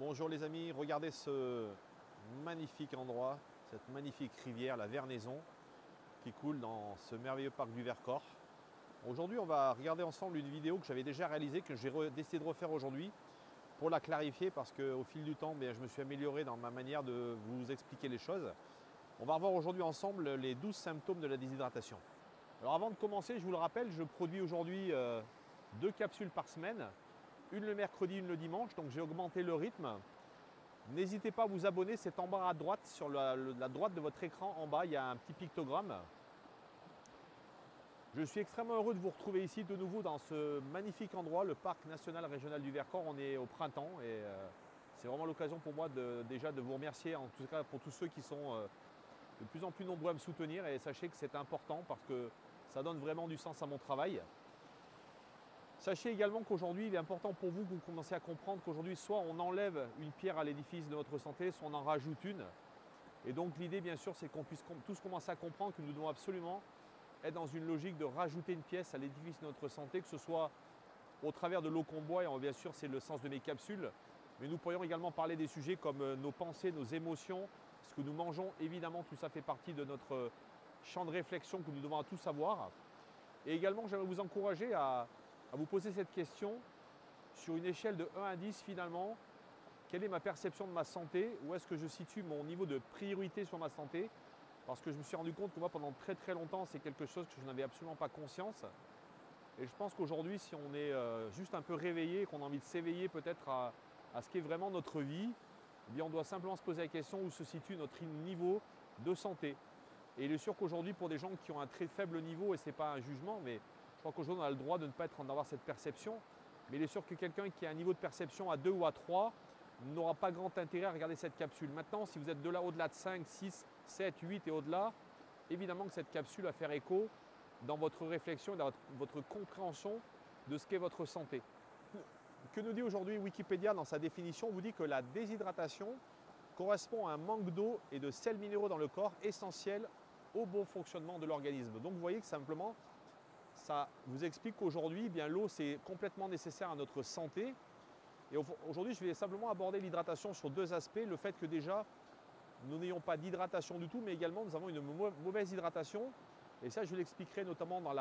Bonjour les amis, regardez ce magnifique endroit, cette magnifique rivière, la Vernaison, qui coule dans ce merveilleux parc du Vercors. Aujourd'hui, on va regarder ensemble une vidéo que j'avais déjà réalisée, que j'ai décidé de refaire aujourd'hui pour la clarifier parce qu'au fil du temps, je me suis amélioré dans ma manière de vous expliquer les choses. On va revoir aujourd'hui ensemble les 12 symptômes de la déshydratation. Alors avant de commencer, je vous le rappelle, je produis aujourd'hui 2 capsules par semaine. Une le mercredi, une le dimanche, donc j'ai augmenté le rythme. N'hésitez pas à vous abonner, c'est en bas à droite, sur la droite de votre écran, en bas, il y a un petit pictogramme. Je suis extrêmement heureux de vous retrouver ici de nouveau dans ce magnifique endroit, le parc national régional du Vercors. On est au printemps et c'est vraiment l'occasion pour moi déjà de vous remercier, en tout cas pour tous ceux qui sont de plus en plus nombreux à me soutenir. Et sachez que c'est important parce que ça donne vraiment du sens à mon travail. Sachez également qu'aujourd'hui, il est important pour vous que vous commenciez à comprendre qu'aujourd'hui, soit on enlève une pierre à l'édifice de notre santé, soit on en rajoute une. Et donc l'idée, bien sûr, c'est qu'on puisse tous commencer à comprendre que nous devons absolument être dans une logique de rajouter une pièce à l'édifice de notre santé, que ce soit au travers de l'eau qu'on boit, et bien sûr, c'est le sens de mes capsules. Mais nous pourrions également parler des sujets comme nos pensées, nos émotions, ce que nous mangeons. Évidemment, tout ça fait partie de notre champ de réflexion que nous devons tous savoir. Et également, j'aimerais vous encourager à vous poser cette question sur une échelle de 1 à 10 finalement. Quelle est ma perception de ma santé? Où est-ce que je situe mon niveau de priorité sur ma santé? Parce que je me suis rendu compte que moi, pendant très longtemps, c'est quelque chose que je n'avais absolument pas conscience. Et je pense qu'aujourd'hui, si on est juste un peu réveillé, qu'on a envie de s'éveiller peut-être à ce qu'est vraiment notre vie, eh bien, on doit simplement se poser la question où se situe notre niveau de santé. Et il est sûr qu'aujourd'hui, pour des gens qui ont un très faible niveau, et ce n'est pas un jugement, mais je crois qu'aujourd'hui, on a le droit de ne pas avoir cette perception. Mais il est sûr que quelqu'un qui a un niveau de perception à 2 ou à 3 n'aura pas grand intérêt à regarder cette capsule. Maintenant, si vous êtes au-delà de 5, 6, 7, 8 et au-delà, évidemment que cette capsule va faire écho dans votre réflexion et dans votre compréhension de ce qu'est votre santé. Que nous dit aujourd'hui Wikipédia dans sa définition? On vous dit que la déshydratation correspond à un manque d'eau et de sels minéraux dans le corps essentiel au bon fonctionnement de l'organisme. Donc vous voyez que simplement, ça vous explique qu'aujourd'hui, l'eau, c'est complètement nécessaire à notre santé. Et aujourd'hui, je vais simplement aborder l'hydratation sur 2 aspects. Le fait que déjà, nous n'ayons pas d'hydratation du tout, mais également nous avons une mauvaise hydratation. Et ça, je l'expliquerai notamment dans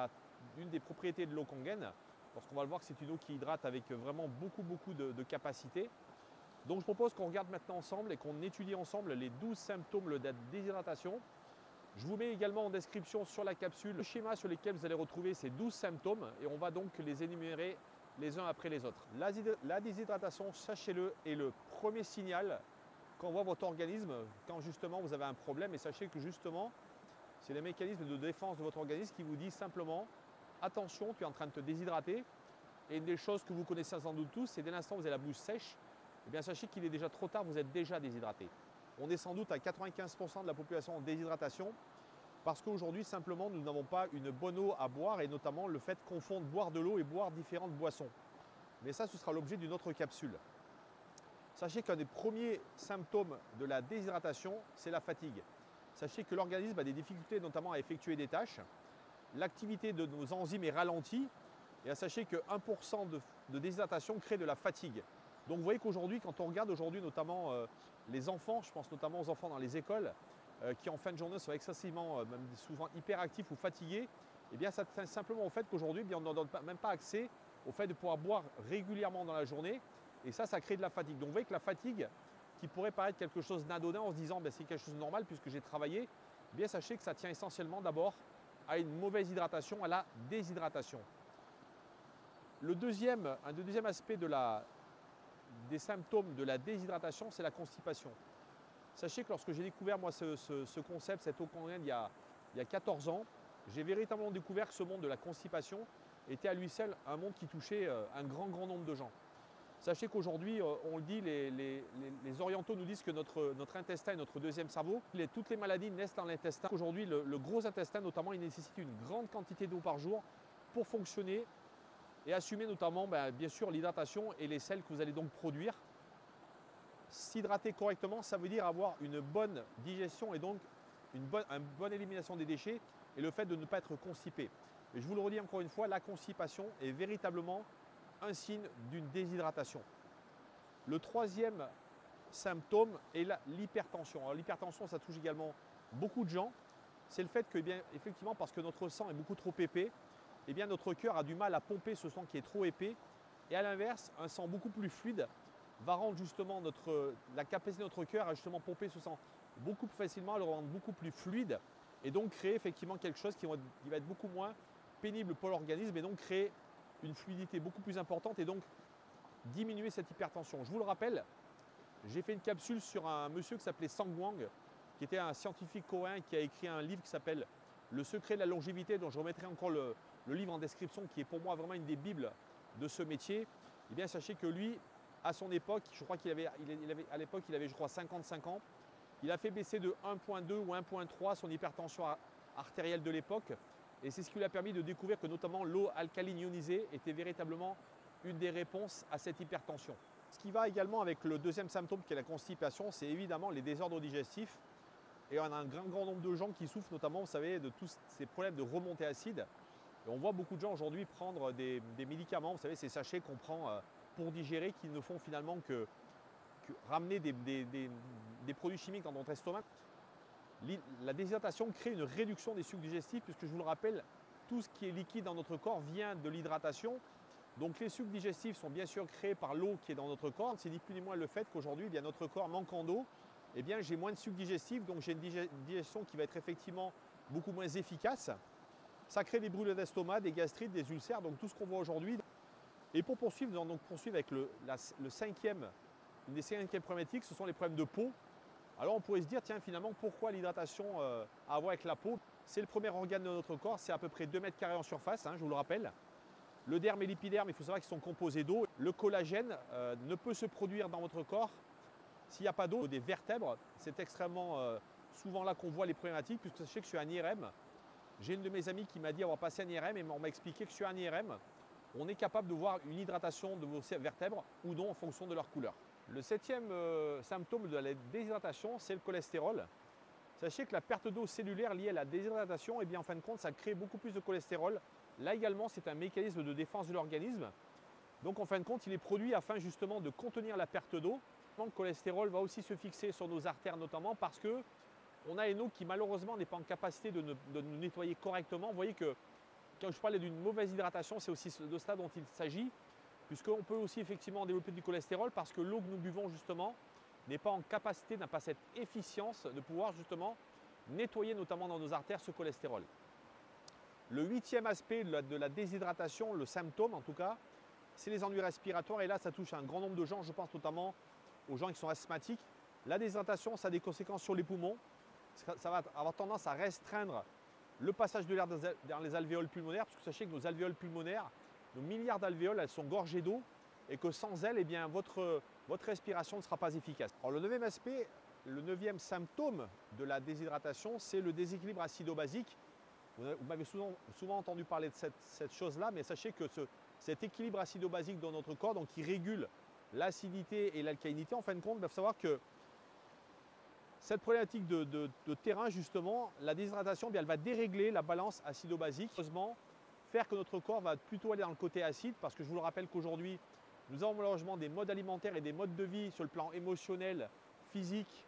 une des propriétés de l'eau Kangen, parce qu'on va le voir que c'est une eau qui hydrate avec vraiment beaucoup de capacité. Donc je propose qu'on regarde maintenant ensemble et qu'on étudie ensemble les 12 symptômes de la déshydratation. Je vous mets également en description sur la capsule le schéma sur lequel vous allez retrouver ces 12 symptômes et on va donc les énumérer les uns après les autres. La déshydratation, sachez-le, est le premier signal qu'envoie votre organisme quand justement vous avez un problème. Et sachez que justement, c'est les mécanismes de défense de votre organisme qui vous disent simplement « Attention, tu es en train de te déshydrater ». Et une des choses que vous connaissez sans doute tous, c'est dès l'instant où vous avez la bouche sèche, eh bien sachez qu'il est déjà trop tard, vous êtes déjà déshydraté. On est sans doute à 95% de la population en déshydratation parce qu'aujourd'hui, simplement, nous n'avons pas une bonne eau à boire et notamment le fait de confondre boire de l'eau et boire différentes boissons. Mais ça, ce sera l'objet d'une autre capsule. Sachez qu'un des premiers symptômes de la déshydratation, c'est la fatigue. Sachez que l'organisme a des difficultés notamment à effectuer des tâches. L'activité de nos enzymes est ralentie et sachez que 1% de déshydratation crée de la fatigue. Donc vous voyez qu'aujourd'hui, quand on regarde aujourd'hui notamment les enfants, je pense notamment aux enfants dans les écoles, qui en fin de journée sont excessivement, même souvent hyperactifs ou fatigués, eh bien ça tient simplement au fait qu'aujourd'hui, on ne donne même pas accès au fait de pouvoir boire régulièrement dans la journée. Et ça crée de la fatigue. Donc vous voyez que la fatigue, qui pourrait paraître quelque chose d'anodin en se disant c'est quelque chose de normal puisque j'ai travaillé, eh bien sachez que ça tient essentiellement d'abord à une mauvaise hydratation, à la déshydratation. Un deuxième aspect des symptômes de la déshydratation, c'est la constipation. Sachez que lorsque j'ai découvert moi ce concept, cette eau Kangen, il y a 14 ans, j'ai véritablement découvert que ce monde de la constipation était à lui seul un monde qui touchait un grand nombre de gens. Sachez qu'aujourd'hui, on le dit, les orientaux nous disent que notre intestin est notre deuxième cerveau. Toutes les maladies naissent dans l'intestin. Aujourd'hui, le gros intestin notamment, il nécessite une grande quantité d'eau par jour pour fonctionner et assumer notamment bien sûr l'hydratation et les sels que vous allez donc produire. S'hydrater correctement, ça veut dire avoir une bonne digestion et donc une bonne élimination des déchets et le fait de ne pas être constipé. Et je vous le redis encore une fois, la constipation est véritablement un signe d'une déshydratation. Le troisième symptôme est l'hypertension. Alors l'hypertension, ça touche également beaucoup de gens. C'est le fait que, eh bien, effectivement, parce que notre sang est beaucoup trop épais, eh bien, notre cœur a du mal à pomper ce sang qui est trop épais. Et à l'inverse, un sang beaucoup plus fluide va rendre justement la capacité de notre cœur à justement pomper ce sang beaucoup plus facilement, le rendre beaucoup plus fluide et donc créer effectivement quelque chose qui va être beaucoup moins pénible pour l'organisme et donc créer une fluidité beaucoup plus importante et donc diminuer cette hypertension. Je vous le rappelle, j'ai fait une capsule sur un monsieur qui s'appelait Sang Wang, qui était un scientifique coréen qui a écrit un livre qui s'appelle Le secret de la longévité, dont je remettrai encore le livre en description, qui est pour moi vraiment une des bibles de ce métier. Eh bien, sachez que lui, à son époque, je crois qu'il avait, à l'époque, il avait, je crois, 55 ans. Il a fait baisser de 1,2 ou 1,3 son hypertension artérielle de l'époque. Et c'est ce qui lui a permis de découvrir que notamment l'eau alcaline ionisée était véritablement une des réponses à cette hypertension. Ce qui va également avec le deuxième symptôme qui est la constipation, c'est évidemment les désordres digestifs. Et on a un grand nombre de gens qui souffrent notamment, vous savez, de tous ces problèmes de remontée acide. Et on voit beaucoup de gens aujourd'hui prendre des médicaments, vous savez, ces sachets qu'on prend pour digérer qui ne font finalement que ramener des produits chimiques dans notre estomac. La déshydratation crée une réduction des sucs digestifs puisque je vous le rappelle, tout ce qui est liquide dans notre corps vient de l'hydratation. Donc les sucs digestifs sont bien sûr créés par l'eau qui est dans notre corps. C'est ni plus ni moins le fait qu'aujourd'hui, eh bien, notre corps manquant d'eau, eh bien, j'ai moins de sucs digestifs, donc j'ai une digestion qui va être effectivement beaucoup moins efficace. Ça crée des brûlures d'estomac, des gastrites, des ulcères, donc tout ce qu'on voit aujourd'hui. Et pour poursuivre, nous allons donc poursuivre avec une des cinquièmes problématiques, ce sont les problèmes de peau. Alors on pourrait se dire, tiens, finalement, pourquoi l'hydratation à avoir avec la peau? C'est le premier organe de notre corps, c'est à peu près 2 mètres carrés en surface, je vous le rappelle. Le derme et l'épiderme, il faut savoir qu'ils sont composés d'eau. Le collagène ne peut se produire dans votre corps s'il n'y a pas d'eau. Des vertèbres, c'est extrêmement souvent là qu'on voit les problématiques, puisque sachez que je suis un IRM. J'ai une de mes amies qui m'a dit avoir passé un IRM et on m'a expliqué que sur un IRM, on est capable de voir une hydratation de vos vertèbres ou non en fonction de leur couleur. Le septième symptôme de la déshydratation, c'est le cholestérol. Sachez que la perte d'eau cellulaire liée à la déshydratation, eh bien, en fin de compte, ça crée beaucoup plus de cholestérol. Là également, c'est un mécanisme de défense de l'organisme. Donc en fin de compte, il est produit afin justement de contenir la perte d'eau. Le cholestérol va aussi se fixer sur nos artères notamment parce que on a une eau qui malheureusement n'est pas en capacité de nous nettoyer correctement. Vous voyez que quand je parlais d'une mauvaise hydratation, c'est aussi de cela dont il s'agit, puisqu'on peut aussi effectivement développer du cholestérol parce que l'eau que nous buvons justement n'est pas en capacité, n'a pas cette efficience de pouvoir justement nettoyer notamment dans nos artères ce cholestérol. Le huitième aspect de la déshydratation, le symptôme en tout cas, c'est les ennuis respiratoires et là ça touche un grand nombre de gens, je pense notamment aux gens qui sont asthmatiques. La déshydratation, ça a des conséquences sur les poumons, ça va avoir tendance à restreindre le passage de l'air dans les alvéoles pulmonaires, parce que sachez que nos alvéoles pulmonaires, nos milliards d'alvéoles, elles sont gorgées d'eau et que sans elles, eh bien, votre respiration ne sera pas efficace. Alors, le neuvième aspect, le neuvième symptôme de la déshydratation, c'est le déséquilibre acido-basique. Vous m'avez souvent entendu parler de cette chose-là, mais sachez que cet équilibre acido-basique dans notre corps, donc qui régule l'acidité et l'alcalinité, en fin de compte, il faut savoir que cette problématique de terrain, justement, la déshydratation, bien, elle va dérégler la balance acido-basique. Heureusement, faire que notre corps va plutôt aller dans le côté acide, parce que je vous le rappelle qu'aujourd'hui, nous avons malheureusement des modes alimentaires et des modes de vie sur le plan émotionnel, physique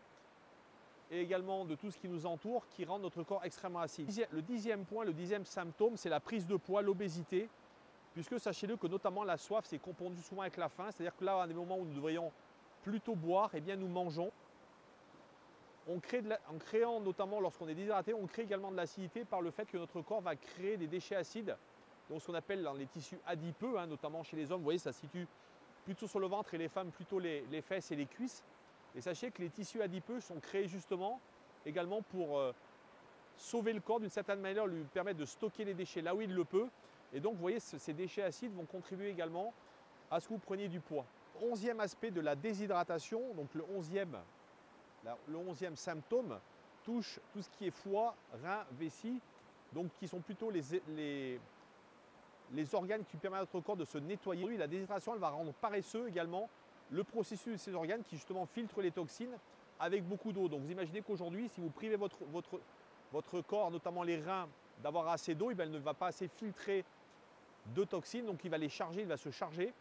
et également de tout ce qui nous entoure qui rendent notre corps extrêmement acide. Le dixième point, le dixième symptôme, c'est la prise de poids, l'obésité, puisque sachez-le que notamment la soif, c'est confondu souvent avec la faim, c'est-à-dire que là, à des moments où nous devrions plutôt boire, eh bien nous mangeons. En créant notamment lorsqu'on est déshydraté, on crée également de l'acidité par le fait que notre corps va créer des déchets acides, donc ce qu'on appelle dans les tissus adipeux, notamment chez les hommes, vous voyez, ça se situe plutôt sur le ventre et les femmes plutôt les fesses et les cuisses. Et sachez que les tissus adipeux sont créés justement également pour sauver le corps d'une certaine manière, lui permettre de stocker les déchets là où il le peut. Et donc vous voyez, ces déchets acides vont contribuer également à ce que vous preniez du poids. 11e aspect de la déshydratation, donc le 11e symptôme touche tout ce qui est foie, rein, vessie, donc qui sont plutôt les organes qui permettent à notre corps de se nettoyer. La déshydratation, elle va rendre paresseux également le processus de ces organes qui justement filtrent les toxines avec beaucoup d'eau. Donc vous imaginez qu'aujourd'hui, si vous privez votre corps, notamment les reins, d'avoir assez d'eau, il ne va pas assez filtrer de toxines, donc il va se charger.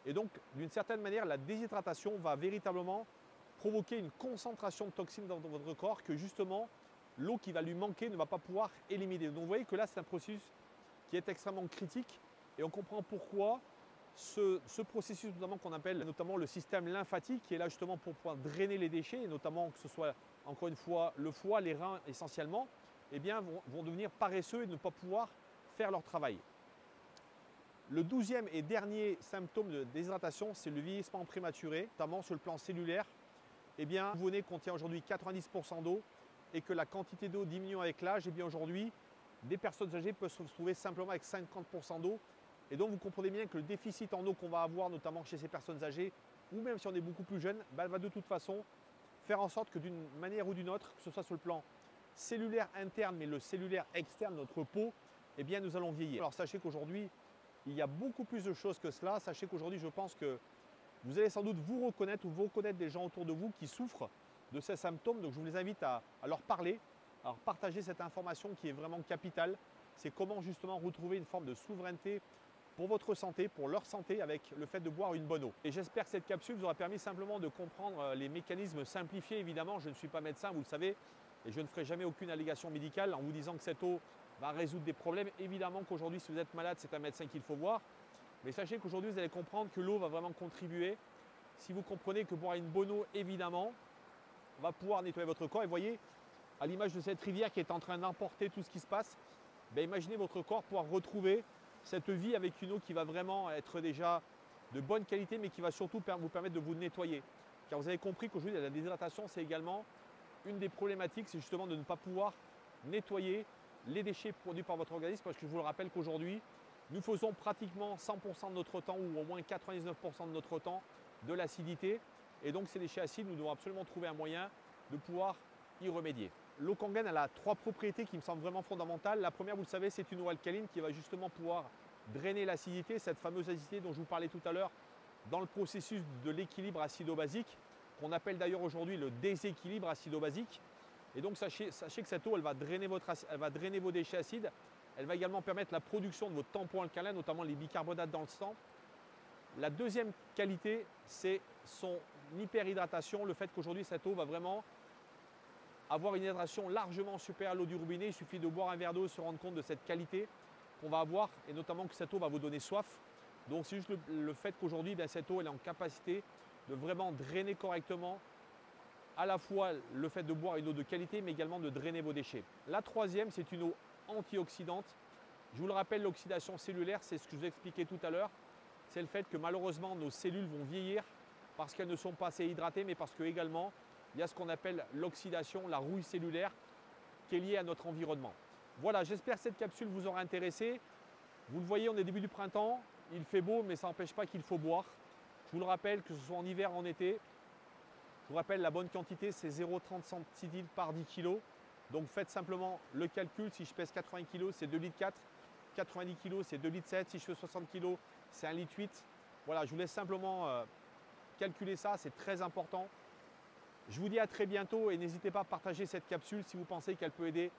Et donc d'une certaine manière, la déshydratation va véritablement provoquer une concentration de toxines dans votre corps que justement l'eau qui va lui manquer ne va pas pouvoir éliminer. Donc vous voyez que là c'est un processus qui est extrêmement critique et on comprend pourquoi ce processus notamment qu'on appelle notamment le système lymphatique qui est là justement pour pouvoir drainer les déchets et notamment que ce soit encore une fois le foie, les reins essentiellement, eh bien vont devenir paresseux et ne pas pouvoir faire leur travail. Le 12e et dernier symptôme de déshydratation, c'est le vieillissement prématuré, notamment sur le plan cellulaire. Eh bien, le nouveau-né contient aujourd'hui 90% d'eau et que la quantité d'eau diminue avec l'âge. Eh bien, aujourd'hui, des personnes âgées peuvent se retrouver simplement avec 50% d'eau. Et donc, vous comprenez bien que le déficit en eau qu'on va avoir, notamment chez ces personnes âgées, ou même si on est beaucoup plus jeune, elle va de toute façon faire en sorte que d'une manière ou d'une autre, que ce soit sur le plan cellulaire interne, mais le cellulaire externe, notre peau, eh bien, nous allons vieillir. Alors, sachez qu'aujourd'hui, il y a beaucoup plus de choses que cela. Sachez qu'aujourd'hui, je pense que vous allez sans doute vous reconnaître ou vous reconnaître des gens autour de vous qui souffrent de ces symptômes. Donc, je vous les invite à leur parler, à leur partager cette information qui est vraiment capitale. C'est comment justement retrouver une forme de souveraineté pour votre santé, pour leur santé, avec le fait de boire une bonne eau. Et j'espère que cette capsule vous aura permis simplement de comprendre les mécanismes simplifiés. Évidemment, je ne suis pas médecin, vous le savez, et je ne ferai jamais aucune allégation médicale en vous disant que cette eau va résoudre des problèmes. Évidemment qu'aujourd'hui, si vous êtes malade, c'est un médecin qu'il faut voir. Mais sachez qu'aujourd'hui, vous allez comprendre que l'eau va vraiment contribuer. Si vous comprenez que boire une bonne eau, évidemment, va pouvoir nettoyer votre corps. Et voyez, à l'image de cette rivière qui est en train d'emporter tout ce qui se passe, ben imaginez votre corps pouvoir retrouver cette vie avec une eau qui va vraiment être déjà de bonne qualité, mais qui va surtout vous permettre de vous nettoyer. Car vous avez compris qu'aujourd'hui, la déshydratation, c'est également une des problématiques, c'est justement de ne pas pouvoir nettoyer les déchets produits par votre organisme, parce que je vous le rappelle qu'aujourd'hui, nous faisons pratiquement 100% de notre temps, ou au moins 99% de notre temps, de l'acidité. Et donc ces déchets acides, nous devons absolument trouver un moyen de pouvoir y remédier. L'eau Kangen, elle a 3 propriétés qui me semblent vraiment fondamentales. La première, vous le savez, c'est une eau alcaline qui va justement pouvoir drainer l'acidité, cette fameuse acidité dont je vous parlais tout à l'heure, dans le processus de l'équilibre acido-basique, qu'on appelle d'ailleurs aujourd'hui le déséquilibre acido-basique. Et donc sachez que cette eau, elle va drainer vos déchets acides. Elle va également permettre la production de vos tampons alcalins, notamment les bicarbonates dans le sang. La deuxième qualité, c'est son hyperhydratation, le fait qu'aujourd'hui cette eau va vraiment avoir une hydratation largement supérieure à l'eau du robinet. Il suffit de boire un verre d'eau et se rendre compte de cette qualité qu'on va avoir et notamment que cette eau va vous donner soif. Donc c'est juste le fait qu'aujourd'hui, cette eau elle est en capacité de vraiment drainer correctement à la fois le fait de boire une eau de qualité, mais également de drainer vos déchets. La troisième, c'est une eau antioxydante. Je vous le rappelle, l'oxydation cellulaire, c'est ce que je vous ai expliqué tout à l'heure. C'est le fait que malheureusement, nos cellules vont vieillir parce qu'elles ne sont pas assez hydratées, mais parce que également, il y a ce qu'on appelle l'oxydation, la rouille cellulaire, qui est liée à notre environnement. Voilà, j'espère que cette capsule vous aura intéressé. Vous le voyez, on est début du printemps, il fait beau, mais ça n'empêche pas qu'il faut boire. Je vous le rappelle, que ce soit en hiver ou en été, je vous rappelle, la bonne quantité, c'est 0,30 centilitres par 10 kg. Donc faites simplement le calcul. Si je pèse 80 kg, c'est 2,4 litres. 90 kg, c'est 2,7 litres. Si je fais 60 kg, c'est 1,8 litre. Voilà, je vous laisse simplement calculer ça. C'est très important. Je vous dis à très bientôt et n'hésitez pas à partager cette capsule si vous pensez qu'elle peut aider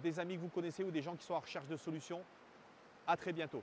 des amis que vous connaissez ou des gens qui sont en recherche de solutions. À très bientôt.